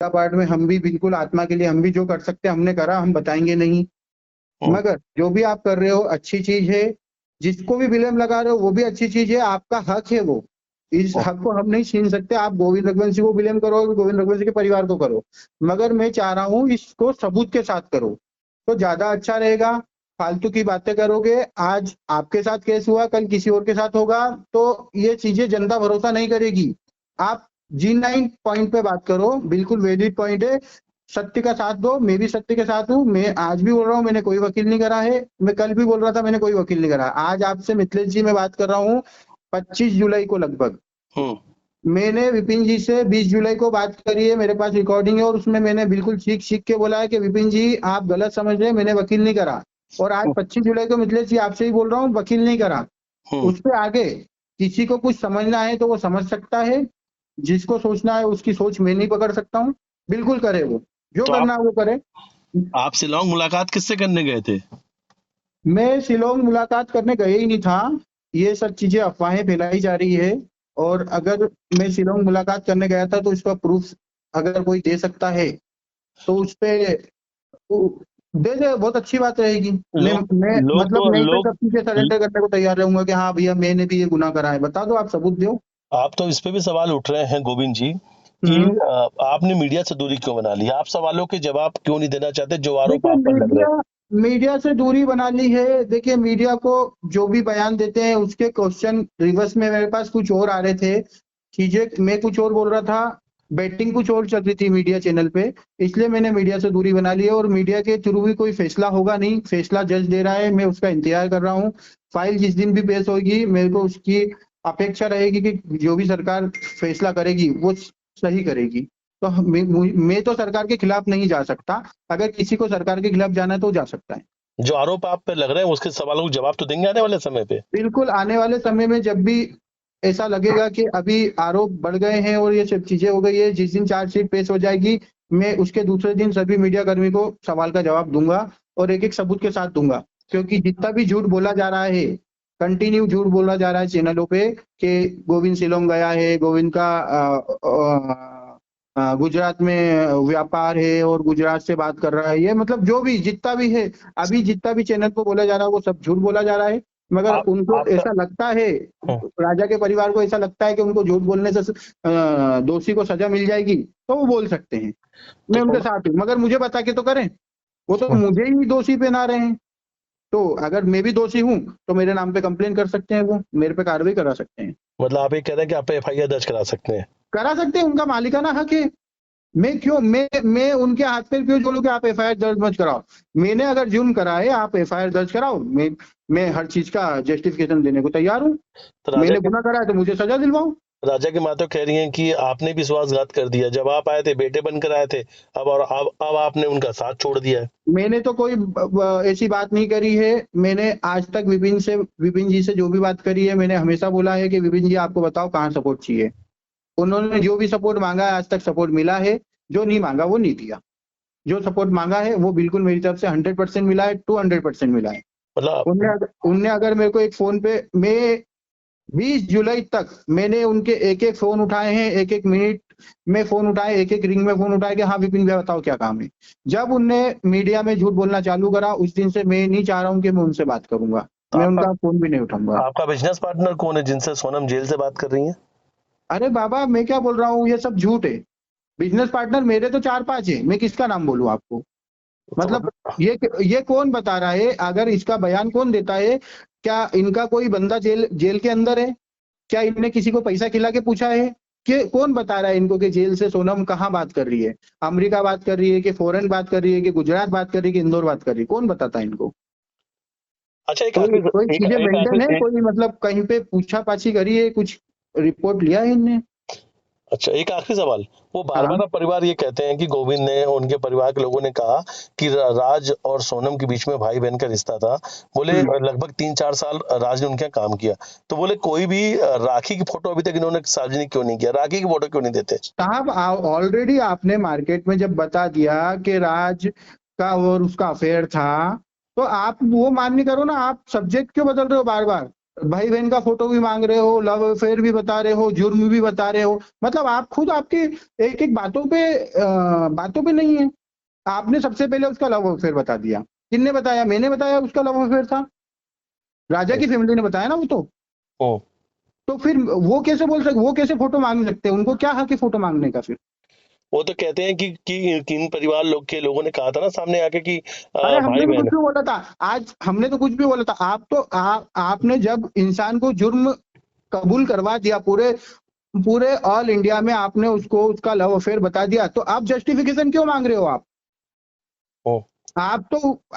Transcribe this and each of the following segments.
Part में हम भी बिल्कुल आत्मा के लिए हम भी जो कर सकते हैं हमने करा, हम बताएंगे नहीं। मगर जो भी आप कर रहे हो अच्छी चीज है, जिसको भी ब्लेम लगा रहे हो वो भी अच्छी चीज है, आपका हक है वो। इस हक को हम नहीं छीन सकते। आप गोविंद रघुवंशी को ब्लेम करो, गोविंद रघुवंशी के परिवार को करो, मगर मैं चाह रहा हूँ इसको सबूत के साथ करो तो ज्यादा अच्छा रहेगा। फालतू की बातें करोगे, आज आपके साथ केस हुआ, कल किसी और के साथ होगा, तो ये चीजें जनता भरोसा नहीं करेगी। आप G9 पॉइंट पे बात करो, बिल्कुल वैलिड पॉइंट है। सत्य का साथ दो, मैं भी सत्य के साथ हूँ। मैं आज भी बोल रहा हूँ मैंने कोई वकील नहीं करा है, मैं कल भी बोल रहा था मैंने कोई वकील नहीं करा। आज आपसे मिथिलेश जी मैं बात कर रहा हूँ 25 जुलाई को लगभग। मैंने विपिन जी से 20 जुलाई को बात करी है, मेरे पास रिकॉर्डिंग है, और उसमें मैंने बिल्कुल सीख सीख के बोला है कि विपिन जी आप गलत समझ रहे हैं, मैंने वकील नहीं करा। और आज 25 जुलाई को मिथिलेश जी आपसे ही बोल रहा हूँ वकील नहीं करा। उससे आगे किसी को कुछ समझना है तो वो समझ सकता है, जिसको सोचना है उसकी सोच मैं नहीं पकड़ सकता हूँ। बिल्कुल करे वो, जो तो करना है वो करे। आप शिलोंग मुलाकात किससे करने गए थे? मैं शिलोंग मुलाकात करने गया ही नहीं था, ये सब चीजें अफवाहें फैलाई जा रही है। और अगर मैं शिलोंग मुलाकात करने गया था तो इसका प्रूफ अगर कोई दे सकता है तो उस पे दे दे, बहुत अच्छी बात रहेगी। मैं लोग मतलब तो नहीं पे लोग सब चीजें सरेंडर करने को तैयार रहूंगा कि हाँ भैया मैंने भी ये गुनाह करा है, बता दो, आप सबूत दो। आप तो इस पे भी सवाल उठ रहे हैं गोविंद जी कि हम्म। आपने मीडिया से दूरी क्यों बना ली? आप सवालों के जवाब क्यों नहीं देना चाहते जो आरोप देखिए आप पर लग रहे मीडिया मीडिया से दूरी बना ली है। देखिए मीडिया को जो भी बयान देते हैं उसके क्वेश्चन रिवर्स में मेरे पास कुछ और आ रहे थे, चीजें मैं कुछ और बोल रहा था, बैटिंग कुछ और चल रही थी मीडिया चैनल पे। इसलिए मैंने मीडिया से दूरी बना ली है, और मीडिया के थ्रू भी कोई फैसला होगा नहीं, फैसला जज दे रहा है, मैं उसका इंतजार कर रहा हूँ। फाइल जिस दिन भी पेश होगी मेरे को उसकी अपेक्षा रहेगी कि जो भी सरकार फैसला करेगी वो सही करेगी। तो मैं तो सरकार के खिलाफ नहीं जा सकता, अगर किसी को सरकार के खिलाफ जाना है तो जा सकता है। हैं। जो आरोप आप पे लग रहे हैं उसके सवालों को जवाब तो देंगे आने वाले समय पे। बिल्कुल आने वाले समय में जब भी ऐसा लगेगा कि अभी आरोप बढ़ गए हैं और ये सब चीजें हो गई है, जिस दिन चार्जशीट पेश हो जाएगी मैं उसके दूसरे दिन सभी मीडिया कर्मी को सवाल का जवाब दूंगा, और एक एक सबूत के साथ दूंगा। क्योंकि जितना भी झूठ बोला जा रहा है, कंटिन्यू झूठ बोला जा रहा है चैनलों पे कि गोविंद शिलोंग गया है, गोविंद का गुजरात में व्यापार है और गुजरात से बात कर रहा है, ये मतलब जो भी जितना भी है, अभी जितना भी चैनल पर बोला जा रहा है वो सब झूठ बोला जा रहा है। मगर आप उनको आपका ऐसा लगता है, राजा के परिवार को ऐसा लगता है कि उनको झूठ बोलने से दोषी को सजा मिल जाएगी तो वो बोल सकते हैं। मैं उनके तो साथ हूँ, मगर मुझे बता के तो करें। वो तो मुझे ही दोषी बना रहे हैं, तो अगर मैं भी दोषी हूँ तो मेरे नाम पे कंप्लेन कर सकते हैं, वो मेरे पे कार्रवाई करा सकते हैं। मतलब आप ये कह रहे हैं कि आप पे FIR दर्ज करा सकते हैं? करा सकते हैं, उनका मालिकाना हक है। मैं उनके हाथ पे क्यों जोड़ूं कि आप FIR दर्ज मत कराओ। मैंने अगर जुर्म करा है आप FIR दर्ज कराओ, मैं हर चीज का जस्टिफिकेशन देने को तैयार हूँ। तो राजा मैंने के गुनाह करा है तो मुझे सजा दिलवाओ। राजा की माँ तो कह रही हैं कि आपने भी विश्वासघात कर दिया। जब आप आए थे बेटे बनकर आए थे, अब आपने उनका साथ छोड़ दिया है। मैंने तो कोई ऐसी बात नहीं करी है। मैंने आज तक विपिन जी से जो भी बात करी है, मैंने हमेशा बोला है कि विपिन जी आपको बताओ कहाँ सपोर्ट चाहिए। उन्होंने जो भी सपोर्ट मांगा है आज तक सपोर्ट मिला है, जो नहीं मांगा वो नहीं दिया। जो सपोर्ट मांगा है वो बिल्कुल मेरी तरफ से 100% मिला है, 200% मिला है। मतलब उनने अगर मेरे को एक फोन पे, मैं 20 जुलाई तक मैंने उनके एक एक फोन उठाए हैं, एक एक मिनट में फोन उठाए, एक एक रिंग में फोन उठाए कि हाँ विपिन भैया बताओ क्या काम है। जब उनने मीडिया में झूठ बोलना चालू करा उस दिन से मैं नहीं चाह रहा हूँ कि मैं उनसे बात करूंगा, तो मैं उनका फोन भी नहीं उठाऊंगा। आपका बिजनेस पार्टनर कौन है जिनसे सोनम जेल से बात कर रही है? अरे बाबा मैं क्या बोल रहा हूँ, ये सब झूठ है। बिजनेस पार्टनर मेरे तो 4-5 है, मैं किसका नाम बोलूं आपको। तो मतलब ये कौन बता रहा है, अगर इसका बयान कौन देता है? क्या इनका कोई बंदा जेल जेल के अंदर है? क्या इनने किसी को पैसा खिला के पूछा है? कि कौन बता रहा है इनको कि जेल से सोनम कहाँ बात कर रही है? अमेरिका बात कर रही है कि फॉरेन बात कर रही है कि गुजरात बात कर रही है कि इंदौर बात कर रही है? कौन बताता है इनको? अच्छा, एक कोई आखिरी कोई एक, चीजें एक मेंटेन है, आखिरी एक कोई मतलब कहीं पे पूछा पाछी करी है, कुछ रिपोर्ट लिया है इनने? अच्छा, एक आखिरी सवाल। वो बार हाँ। बार परिवार ये कहते हैं कि गोविंद ने, उनके परिवार के लोगों ने कहा कि राज और सोनम के बीच में भाई बहन का रिश्ता था। बोले हम्म। लगभग 3-4 साल राज ने उनके यहाँ काम किया। तो बोले कोई भी राखी की फोटो अभी तक इन्होंने सार्वजनिक क्यों नहीं किया? राखी की फोटो क्यों नहीं देते? साहब ऑलरेडी आपने मार्केट में जब बता दिया कि राज का और उसका अफेयर था, तो आप वो मान्य करो ना, आप सब्जेक्ट क्यों बदल रहे हो बार बार? भाई बहन का फोटो भी मांग रहे हो, लव अफेयर भी बता रहे हो, जुर्म भी बता रहे हो। मतलब आप खुद आपकी एक एक बातों पे नहीं है। आपने सबसे पहले उसका लव अफेयर बता दिया। किसने बताया? मैंने बताया उसका लव अफेयर था। राजा की फैमिली ने बताया ना वो हम्म। तो फिर वो कैसे बोल सकते, वो कैसे फोटो मांग सकते हैं? उनको क्या हक है फोटो मांगने का फिर? वो तो कहते हैं कि किन परिवार के लोगों ने कहा था ना सामने आके कि अरे हमने भाई तो कुछ बहन। भी बोला था। आज हमने तो कुछ भी बोला था। आपने जब इंसान को जुर्म कबूल करवा दिया, पूरे पूरे ऑल इंडिया में आपने उसको उसका लव अफेयर बता दिया, तो आप जस्टिफिकेशन क्यों मांग रहे हो? हम्म।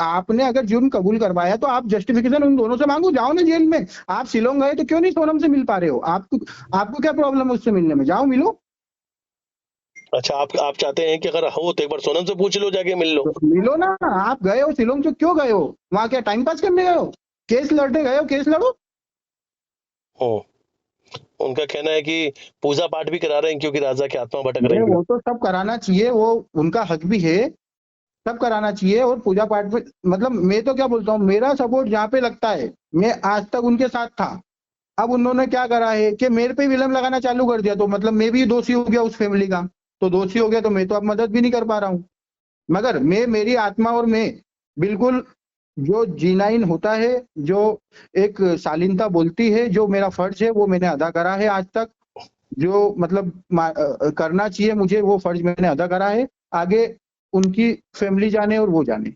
आपने अगर जुर्म कबूल करवाया तो आप जस्टिफिकेशन उन दोनों से मांगो। जाओ ना जेल में। आप शिलोंग गए तो क्यों नहीं सोनम से मिल पा रहे हो? आपको क्या प्रॉब्लम है उससे मिलने में? जाओ मिलो। अच्छा, आप चाहते हैं कि अगर हो तो एक बार सोनम से पूछ लो, जाके मिल लो। तो मिलो ना। आप गए हो शिलोंग तो क्यों गए हो? वहां क्या टाइम पास करने गए हो? केस लड़ने गए हो? केस लड़ो। हम्म। उनका कहना है कि पूजा पाठ भी करा रहे हैं क्योंकि राजा की आत्मा भटक अरे रही है। वो तो सब कराना चाहिए, वो उनका हक भी है। सब कराना चाहिए। और पूजा पाठ पे मतलब मैं तो क्या बोलता हूँ, मेरा सपोर्ट जहाँ पे लगता है मैं आज तक उनके साथ था। अब उन्होंने क्या करा है कि मेरे पे विलम लगाना चालू कर दिया, तो मतलब मैं भी दोषी हो गया उस फैमिली का। तो दोषी हो गया तो मैं तो अब मदद भी नहीं कर पा रहा हूँ। मगर मैं, मेरी आत्मा और मैं बिल्कुल, जो जी9 होता है, जो एक शालीनता बोलती है, जो मेरा फर्ज है वो मैंने अदा करा है आज तक। जो मतलब करना चाहिए मुझे, वो फर्ज मैंने अदा करा है। आगे उनकी फैमिली जाने और वो जाने।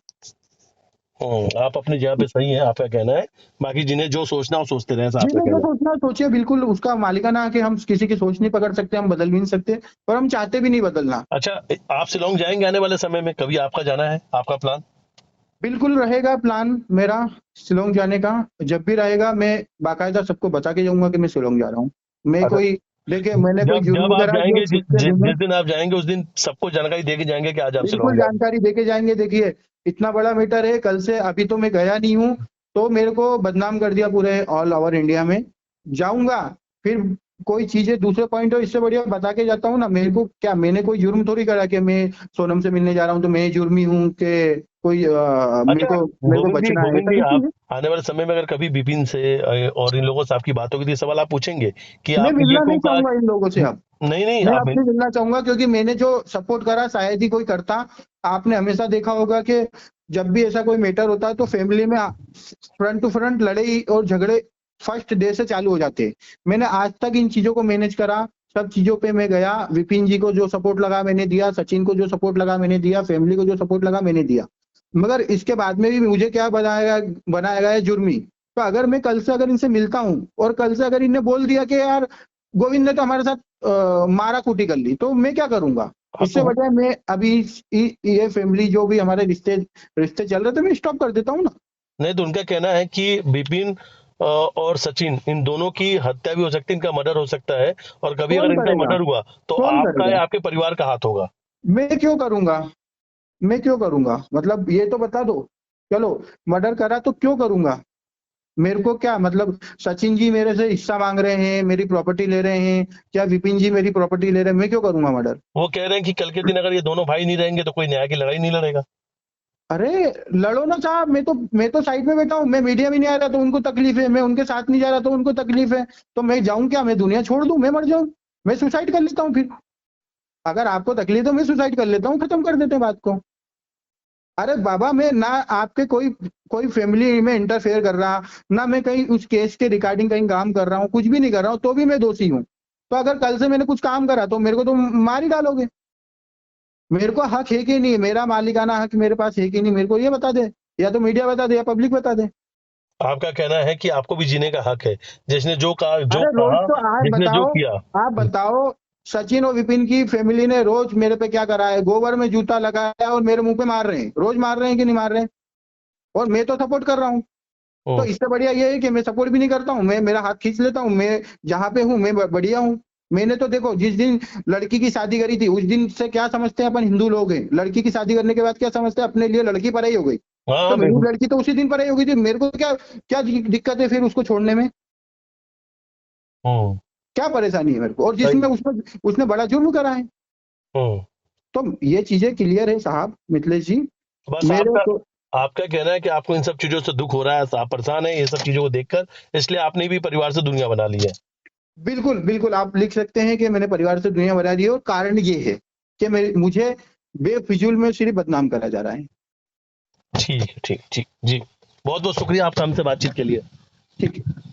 आप अपनी जगह पे सही हैं, आपका कहना है। बाकी जिन्हें जो सोचना हो सोचते रहे, ऐसा आपका जिन्हें जो कहना सोचना है सोचिए, बिल्कुल उसका मालिकाना है कि हम किसी की सोच नहीं पकड़ सकते, हम बदल भी नहीं सकते, और हम चाहते भी नहीं बदलना। है। अच्छा, आप शिलोंग जाएंगे आने वाले समय में? कभी आपका जाना है, आपका प्लान? बिल्कुल रहेगा प्लान मेरा शिलोंग जाने का। जब भी रहेगा मैं बाकायदा सबको बता के जाऊंगा कि मैं शिलोंग जा रहा हूँ। मैं अच्छा, कोई, देखिए मैंने कोई जब जुर्म जब आप वगैरह जो जाएंगे, छुपते नहीं है। जिस दिन आप जाएंगे उस दिन सबको जानकारी दे के जाएंगे कि आज आप बिल्कुल शिलोंग जा रहे जानकारी देके जाएंगे। देखिए इतना बड़ा मैटर है, कल से अभी तो मैं गया नहीं हूँ, तो मेरे को बदनाम कर दिया पूरे ऑल ओवर इंडिया में। जाऊंगा फिर कोई चीजें दूसरे पॉइंट, इससे बढ़िया बता के जाता हूँ ना। मेरे को क्या, मैंने कोई जुर्म थोड़ी करा कि मैं सोनम से मिलने जा रहा हूँ तो मैं जुर्मी हूँ कि कोई हैं। अच्छा, मेरे को गोविंद जी, बचना है, ऐसा कुछ आप नहीं है। आने वाले समय में अगर कभी विपिन से और इन लोगों से आपकी बात होगी तो ये सवाल आप पूछेंगे कि मैं आपने ये मिलना क्यों नहीं कहा? चाहूंगा इन लोगों से अब। नहीं नहीं, मैं आप अब नहीं मिलना चाहूंगा, क्योंकि मैंने जो सपोर्ट करा शायद ही कोई करता। आपने हमेशा देखा होगा कि जब भी ऐसा कोई मैटर होता है तो फैमिली में फ्रंट टू फ्रंट लड़ाई और झगड़े फर्स्ट डे से चालू हो जाते हैं। मैंने आज तक इन चीजों को मैनेज करा। सब चीजों पे मैं गया। विपिन जी को जो सपोर्ट लगा मैंने दिया, सचिन को जो सपोर्ट लगा मैंने दिया, फैमिली को जो सपोर्ट लगा मैंने दिया। मगर इसके बाद में भी मुझे क्या बनाया गया है? जुर्मी। तो अगर मैं कल से अगर इनसे मिलता हूँ और कल से अगर इनने बोल दिया कि यार गोविंद ने तो हमारे साथ मारा कूटी कर ली, तो मैं क्या करूंगा? हाँ, इससे बढ़िया मैं अभी ये फैमिली जो भी हमारे रिश्ते रिश्ते चल रहे थे मैं स्टॉप कर देता हूँ ना। नहीं तो उनका कहना है कि विपिन और सचिन, इन दोनों की हत्या भी हो सकती है, इनका मर्डर हो सकता है, और कभी अगर कौन इनका करेगा? मर्डर हुआ तो कौन आपका करेगा? या आपके परिवार का हाथ होगा। मैं क्यों करूंगा? मैं क्यों करूंगा? मतलब ये तो बता दो। चलो मर्डर करा तो क्यों करूंगा? मेरे को क्या मतलब? सचिन जी मेरे से हिस्सा मांग रहे हैं, मेरी प्रॉपर्टी ले रहे हैं, क्या विपिन जी मेरी प्रॉपर्टी ले रहे हैं? मैं क्यों करूंगा मर्डर? वो कह रहे हैं कि कल के दिन अगर ये दोनों भाई नहीं रहेंगे तो कोई न्याय की लड़ाई नहीं लड़ेगा। अरे लड़ो ना साहब। मैं तो साइड में बैठा हूँ। मैं मीडिया में नहीं आ रहा तो उनको तकलीफ है, मैं उनके साथ नहीं जा रहा तो उनको तकलीफ है। तो मैं जाऊं क्या? मैं दुनिया छोड़ दूं? मैं मर जाऊं? मैं सुसाइड कर लेता हूँ फिर। अगर आपको तकलीफ है मैं सुसाइड कर लेता हूँ, खत्म कर देते हैं बात को। अरे बाबा मैं ना आपके कोई कोई फैमिली में इंटरफेयर कर रहा, ना मैं कहीं उस केस के रिगार्डिंग कहीं काम कर रहा हूँ, कुछ भी नहीं कर रहा हूँ, तो भी मैं दोषी हूँ। तो अगर कल से मैंने कुछ काम करा तो मेरे को तो मार ही डालोगे। मेरे को हक है कि नहीं? मेरा मालिकाना हक मेरे पास है कि नहीं? मेरे को ये बता दे। या तो मीडिया बता दे या पब्लिक बता दे। आपका कहना है कि आपको भी जीने का हक है, जिसने जो कहा, अरे रोज तो आज जिसने जो बताओ, किया। आप बताओ। सचिन और विपिन की फैमिली ने रोज मेरे पे क्या करा है? गोबर में जूता लगाया और मेरे मुंह पे मार रहे हैं। रोज मार रहे हैं कि नहीं मार रहे हैं? और मैं तो सपोर्ट कर रहा हूँ। तो हम्म। इससे बढ़िया ये है कि मैं सपोर्ट भी नहीं करता हूँ, मैं मेरा हाथ खींच लेता हूँ। मैं जहां पे हूँ मैं बढ़िया हूँ। मैंने तो देखो जिस दिन लड़की की शादी करी थी उस दिन से क्या समझते हैं अपन हिंदू लोग हैं, लड़की की शादी करने के बाद क्या समझते हैं अपने लिए? लड़की पराई हो गई। तो हाँ, मेरी लड़की तो उसी दिन पराई हो गई थी। मेरे को क्या क्या दिक्कत है फिर उसको छोड़ने में? हम्म। क्या परेशानी है मेरे को? और सही। जिसमें उसने उसने बड़ा जुर्म करा है। हम्म। तो ये चीजें क्लियर है साहब मिथिलेश जी। बस मेरे आपका को आपका कहना है कि आपको इन सब चीजों से दुख हो रहा है, आप परेशान है ये सब चीजों को देखकर, इसलिए आपने भी परिवार से दुनिया बना ली है। बिल्कुल बिल्कुल, आप लिख सकते हैं कि मैंने परिवार से दुनिया बना दी है और कारण ये है कि मुझे बेफिजूल में सिर्फ बदनाम करा जा रहा है। ठीक है, ठीक ठीक जी, बहुत बहुत शुक्रिया आपका हमसे बातचीत के लिए। ठीक है।